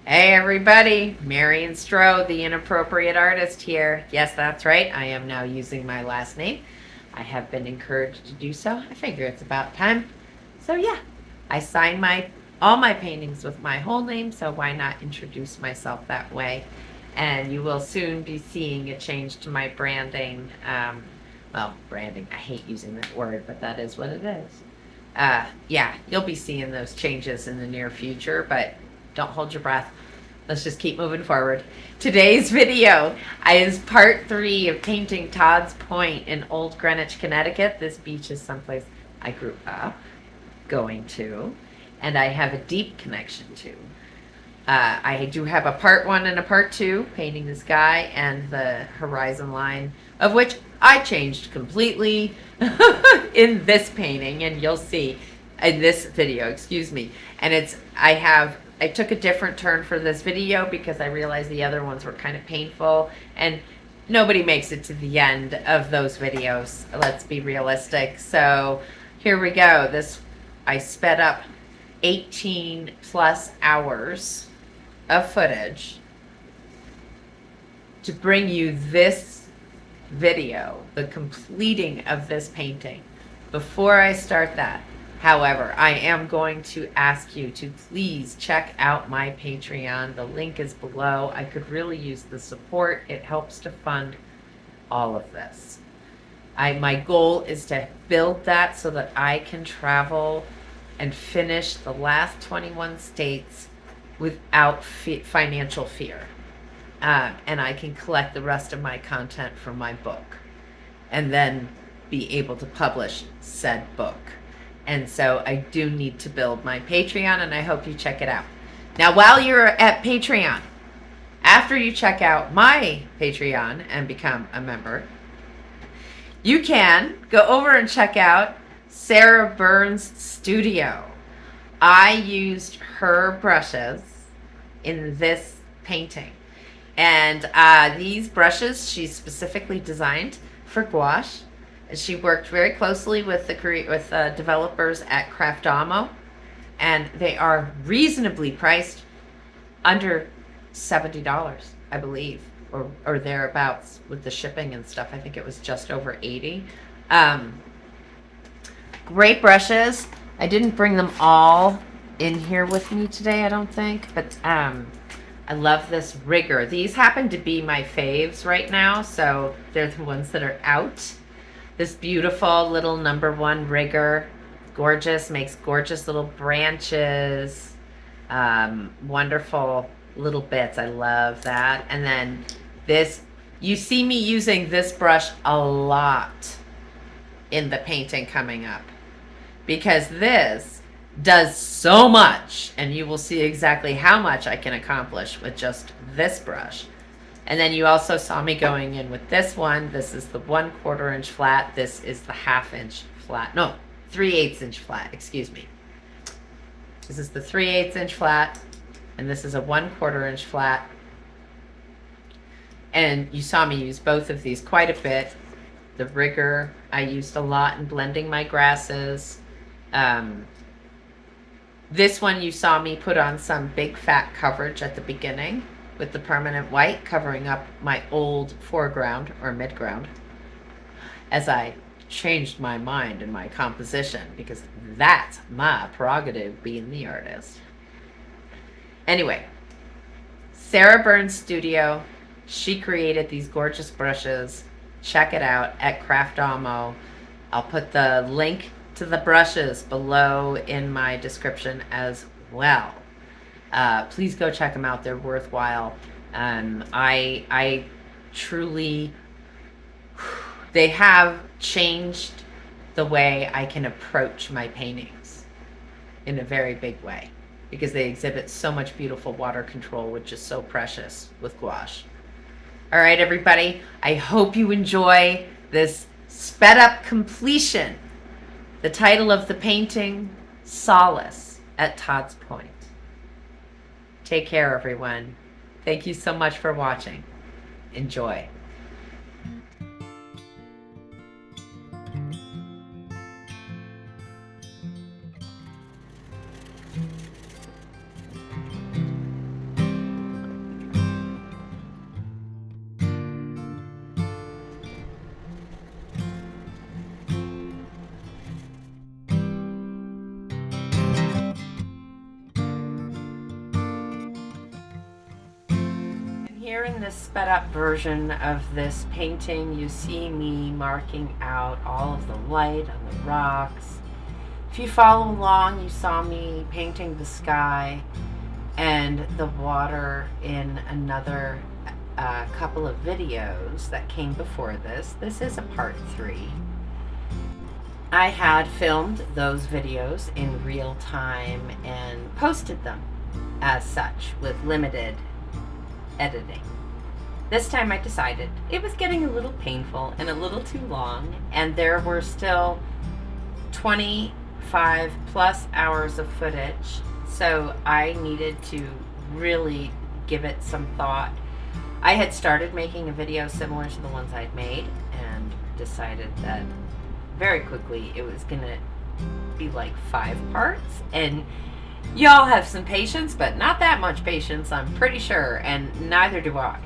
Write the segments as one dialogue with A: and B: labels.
A: Hey everybody, Marion Stroh, the inappropriate artist here. Yes, that's right. I am now using my last name. I have been encouraged to do so. I figure it's about time. So yeah, I sign all my paintings with my whole name, so why not introduce myself that way? And you will soon be seeing a change to my branding. Branding, I hate using that word, but that is what it is. Yeah, you'll be seeing those changes in the near future, but don't hold your breath. Let's just keep moving forward. Today's video is part 3 of painting Todd's Point in Old Greenwich, Connecticut. This beach is someplace I grew up going to, and I have a deep connection to. I do have a part 1 and a part 2, painting the sky and the horizon line, of which I changed completely in this painting, and you'll see in this video, excuse me. And I took a different turn for this video because I realized the other ones were kind of painful, and nobody makes it to the end of those videos. Let's be realistic. So here we go. I sped up 18 plus hours of footage to bring you this video, the completing of this painting. Before I start that, however, I am going to ask you to please check out my Patreon. The link is below. I could really use the support. It helps to fund all of this. My goal is to build that so that I can travel and finish the last 21 states without financial fear. And I can collect the rest of my content from my book and then be able to publish said book. And so I do need to build my Patreon, and I hope you check it out. Now, while you're at Patreon, after you check out my Patreon and become a member, you can go over and check out Sarah Burns' studio. I used her brushes in this painting. And these brushes she specifically designed for gouache. She worked very closely with developers at Craftomo, and they are reasonably priced, under $70, I believe, or thereabouts with the shipping and stuff. I think it was just over 80. Great brushes. I didn't bring them all in here with me today, I don't think, but I love this rigger. These happen to be my faves right now, so they're the ones that are out. This beautiful little #1 rigger, gorgeous, makes gorgeous little branches, wonderful little bits. I love that. And then this, you see me using this brush a lot in the painting coming up, because this does so much, and you will see exactly how much I can accomplish with just this brush. And then you also saw me going in with this one. This is the 1/4 inch flat. This is the 1/2 inch flat. No, 3/8 inch flat, excuse me. This is the 3/8 inch flat, and this is a 1/4 inch flat. And you saw me use both of these quite a bit. The rigger I used a lot in blending my grasses. This one you saw me put on some big fat coverage at the beginning with the permanent white, covering up my old foreground or midground, as I changed my mind in my composition, because that's my prerogative, being the artist. Anyway, Sarah Burns' studio, she created these gorgeous brushes. Check it out at Craftomo. I'll put the link to the brushes below in my description as well. Please go check them out. They're worthwhile. I truly, they have changed the way I can approach my paintings in a very big way, because they exhibit so much beautiful water control, which is so precious with gouache. All right, everybody, I hope you enjoy this sped up completion. The title of the painting, Solace at Todd's Point. Take care, everyone. Thank you so much for watching. Enjoy. Here in this sped up version of this painting, you see me marking out all of the light on the rocks. If you follow along, you saw me painting the sky and the water in another couple of videos that came before this. This is a part 3. I had filmed those videos in real time and posted them as such with limited editing. This time I decided it was getting a little painful and a little too long, and there were still 25 plus hours of footage, so I needed to really give it some thought. I had started making a video similar to the ones I'd made and decided that very quickly it was gonna be like 5 parts, and y'all have some patience, but not that much patience, I'm pretty sure, and neither do I.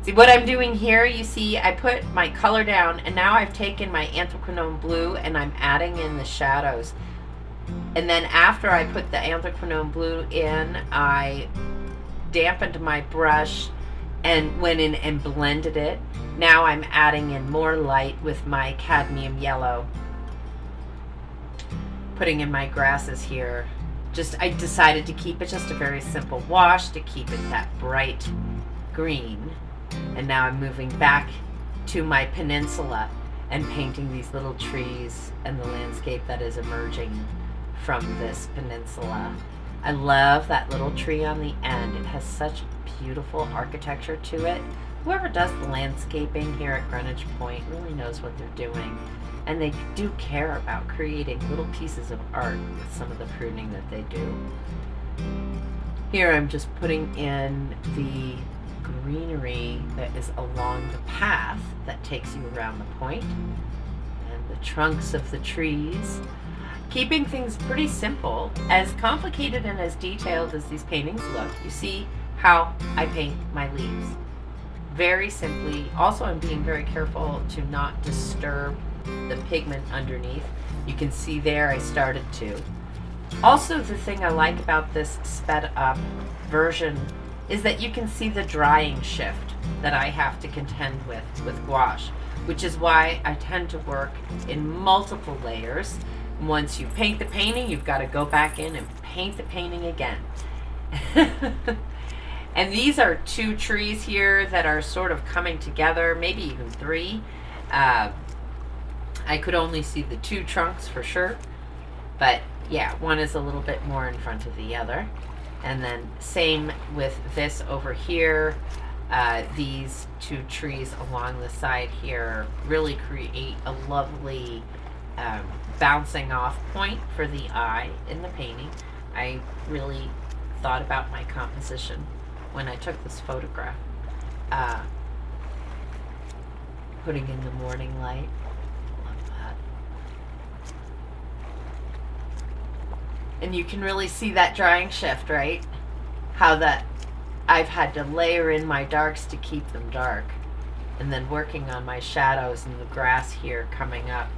A: See what I'm doing here, you see I put my color down, and now I've taken my anthracnone blue and I'm adding in the shadows. And then after I put the anthracnone blue in, I dampened my brush and went in and blended it. Now I'm adding in more light with my cadmium yellow, putting in my grasses here. I decided to keep it just a very simple wash to keep it that bright green. And now I'm moving back to my peninsula and painting these little trees and the landscape that is emerging from this peninsula. I love that little tree on the end. It has such beautiful architecture to it. Whoever does the landscaping here at Greenwich Point really knows what they're doing. And they do care about creating little pieces of art with some of the pruning that they do. Here I'm just putting in the greenery that is along the path that takes you around the point, and the trunks of the trees. Keeping things pretty simple. As complicated and as detailed as these paintings look, you see how I paint my leaves. Very simply. Also, I'm being very careful to not disturb the pigment underneath. You can see there I started to. Also, the thing I like about this sped up version is that you can see the drying shift that I have to contend with gouache, which is why I tend to work in multiple layers. Once you paint the painting, you've got to go back in and paint the painting again. And these are 2 trees here that are sort of coming together, maybe even 3. I could only see the 2 trunks for sure, but yeah, one is a little bit more in front of the other. And then same with this over here. These 2 trees along the side here really create a lovely bouncing off point for the eye in the painting. I really thought about my composition when I took this photograph. Putting in the morning light. And you can really see that drying shift, right? How that I've had to layer in my darks to keep them dark, and then working on my shadows and the grass here coming up.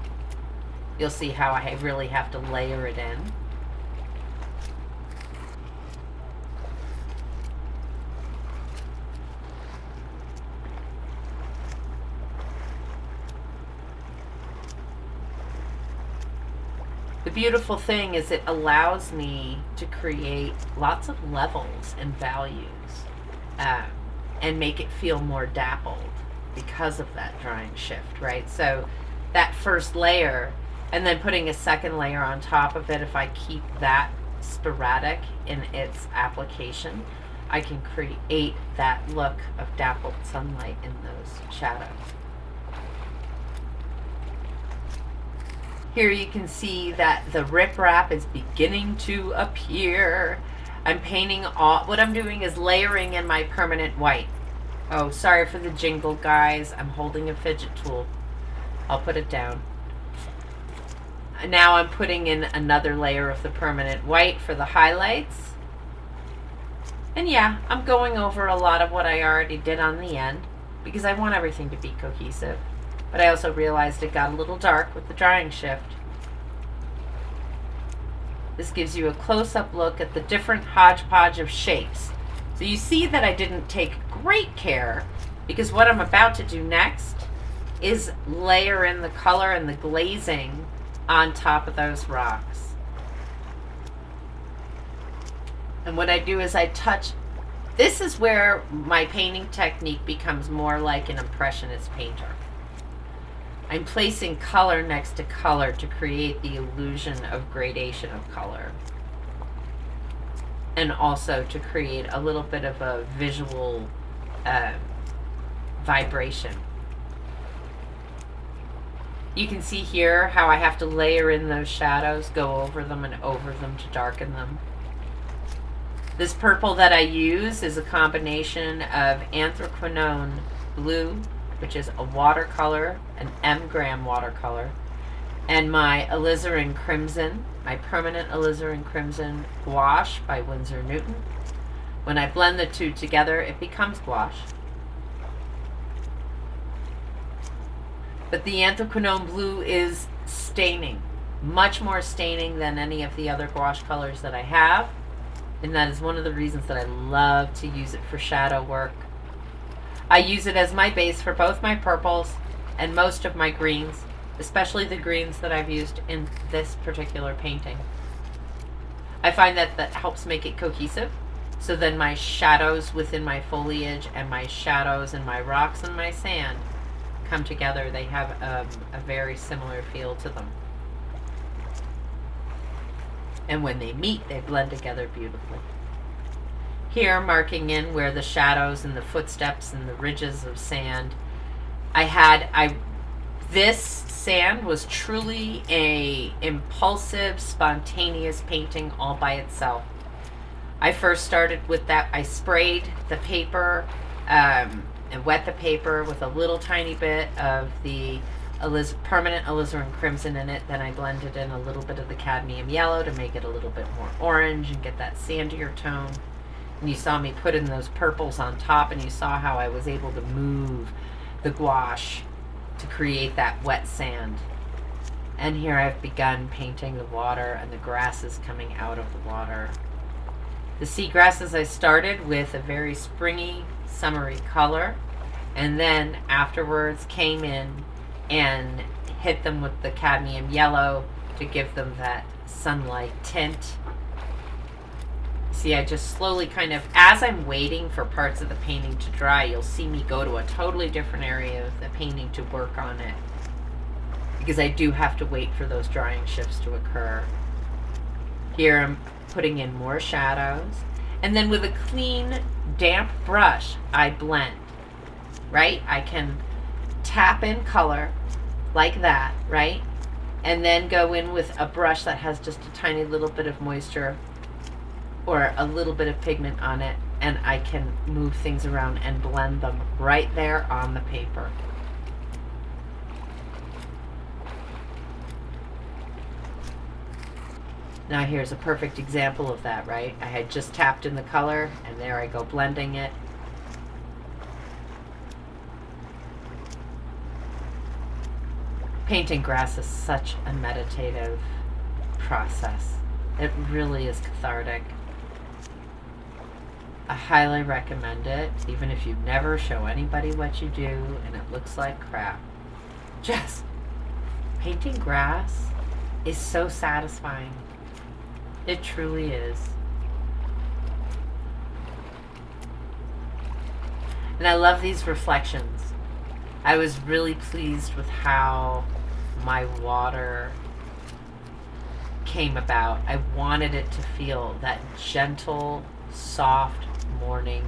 A: You'll see how I really have to layer it in. The beautiful thing is it allows me to create lots of levels and values and make it feel more dappled because of that drying shift, right? So that first layer and then putting a second layer on top of it, if I keep that sporadic in its application, I can create that look of dappled sunlight in those shadows. Here you can see that the riprap is beginning to appear. I'm painting all, what I'm doing is layering in my permanent white. Oh, sorry for the jingle, guys. I'm holding a fidget tool. I'll put it down. Now I'm putting in another layer of the permanent white for the highlights. And yeah, I'm going over a lot of what I already did on the end because I want everything to be cohesive. But I also realized it got a little dark with the drying shift. This gives you a close-up look at the different hodgepodge of shapes So you see that I didn't take great care, because what I'm about to do next is layer in the color and the glazing on top of those rocks. And what I do is I touch. This is where my painting technique becomes more like an impressionist painter. I'm placing color next to color to create the illusion of gradation of color, and also to create a little bit of a visual vibration. You can see here how I have to layer in those shadows, go over them and over them to darken them. This purple that I use is a combination of anthraquinone blue, which is a watercolor, an M-gram watercolor, and my alizarin crimson, my permanent alizarin crimson gouache by Winsor Newton. When I blend the two together, it becomes gouache. But the anthraquinone blue is staining, much more staining than any of the other gouache colors that I have. And that is one of the reasons that I love to use it for shadow work. I use it as my base for both my purples and most of my greens, especially the greens that I've used in this particular painting. I find that that helps make it cohesive. So then my shadows within my foliage and my shadows and my rocks and my sand come together. They have a very similar feel to them. And when they meet, they blend together beautifully. Here, marking in where the shadows and the footsteps and the ridges of sand, this sand was truly a impulsive, spontaneous painting all by itself. I first started with that. I sprayed the paper and wet the paper with a little tiny bit of the permanent alizarin crimson in it. Then I blended in a little bit of the cadmium yellow to make it a little bit more orange and get that sandier tone. And you saw me put in those purples on top, and you saw how I was able to move the gouache to create that wet sand. And here I've begun painting the water and the grasses coming out of the water. The seagrasses I started with a very springy, summery color, and then afterwards came in and hit them with the cadmium yellow to give them that sunlight tint. See, I just slowly kind of, as I'm waiting for parts of the painting to dry, you'll see me go to a totally different area of the painting to work on it, because I do have to wait for those drying shifts to occur. Here I'm putting in more shadows, and then with a clean, damp brush, I blend, right? I can tap in color like that, right? And then go in with a brush that has just a tiny little bit of moisture or a little bit of pigment on it, and I can move things around and blend them right there on the paper. Now here's a perfect example of that, right? I had just tapped in the color, and there I go blending it. Painting grass is such a meditative process. It really is cathartic. I highly recommend it, even if you never show anybody what you do and it looks like crap. Just painting grass is so satisfying. It truly is. And I love these reflections. I was really pleased with how my water came about. I wanted it to feel that gentle, soft morning.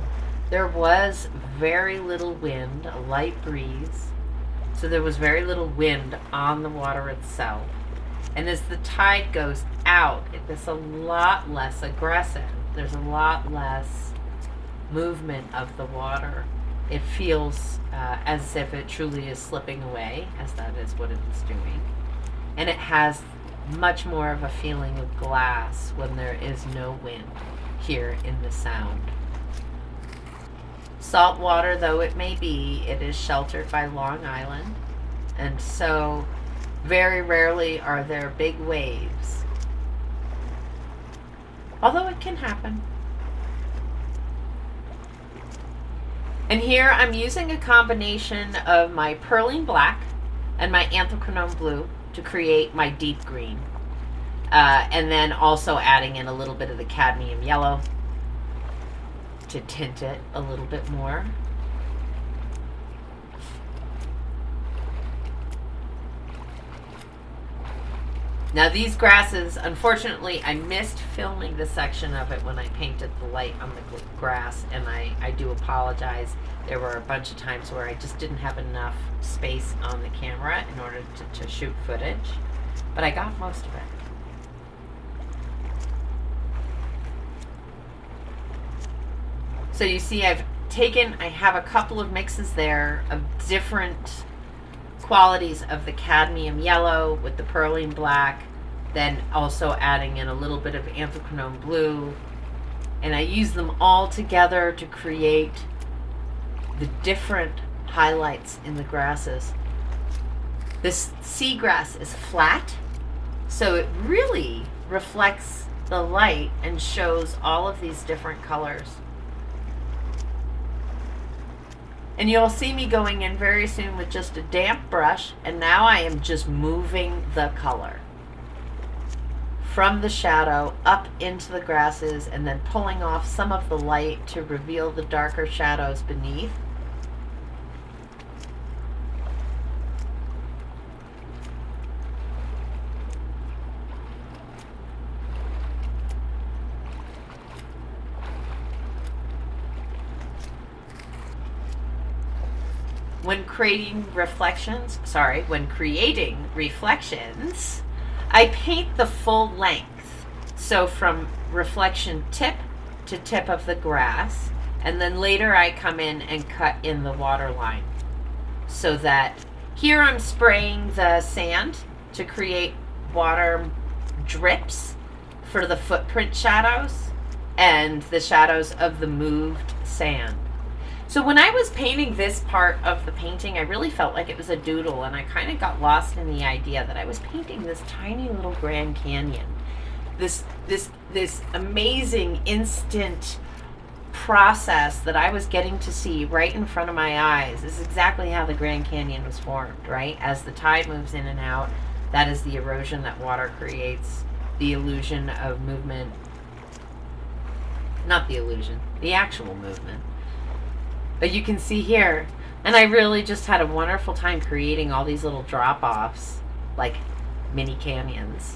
A: There was very little wind, a light breeze. So there was very little wind on the water itself. And as the tide goes out, it's a lot less aggressive. There's a lot less movement of the water. It feels as if it truly is slipping away, as that is what it is doing. And it has much more of a feeling of glass when there is no wind here in the Sound. Salt water though it may be, it is sheltered by Long Island, and so very rarely are there big waves. Although it can happen. And here I'm using a combination of my perling black and my anthracnone blue to create my deep green. And then also adding in a little bit of the cadmium yellow to tint it a little bit more. Now these grasses, unfortunately, I missed filming the section of it when I painted the light on the grass, and I do apologize. There were a bunch of times where I just didn't have enough space on the camera in order to shoot footage, but I got most of it. So you see I have a couple of mixes there of different qualities of the cadmium yellow with the perling black, then also adding in a little bit of anthracnone blue, and I use them all together to create the different highlights in the grasses. This seagrass is flat, so it really reflects the light and shows all of these different colors. And you'll see me going in very soon with just a damp brush, and now I am just moving the color from the shadow up into the grasses and then pulling off some of the light to reveal the darker shadows beneath. When creating reflections, I paint the full length. So from reflection tip to tip of the grass, and then later I come in and cut in the water line. So that here I'm spraying the sand to create water drips for the footprint shadows and the shadows of the moved sand. So when I was painting this part of the painting, I really felt like it was a doodle, and I kind of got lost in the idea that I was painting this tiny little Grand Canyon. This amazing instant process that I was getting to see right in front of my eyes. This is exactly how the Grand Canyon was formed, right? As the tide moves in and out, that is the erosion that water creates, the illusion of movement. Not the illusion, the actual movement. But you can see here, and I really just had a wonderful time creating all these little drop-offs, like mini canyons.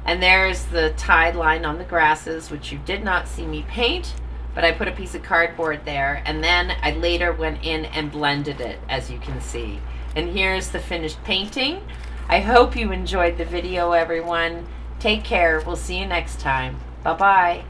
A: And there's the tide line on the grasses, which you did not see me paint, but I put a piece of cardboard there, and then I later went in and blended it, as you can see. And here's the finished painting. I hope you enjoyed the video, everyone. Take care. We'll see you next time. Bye-bye.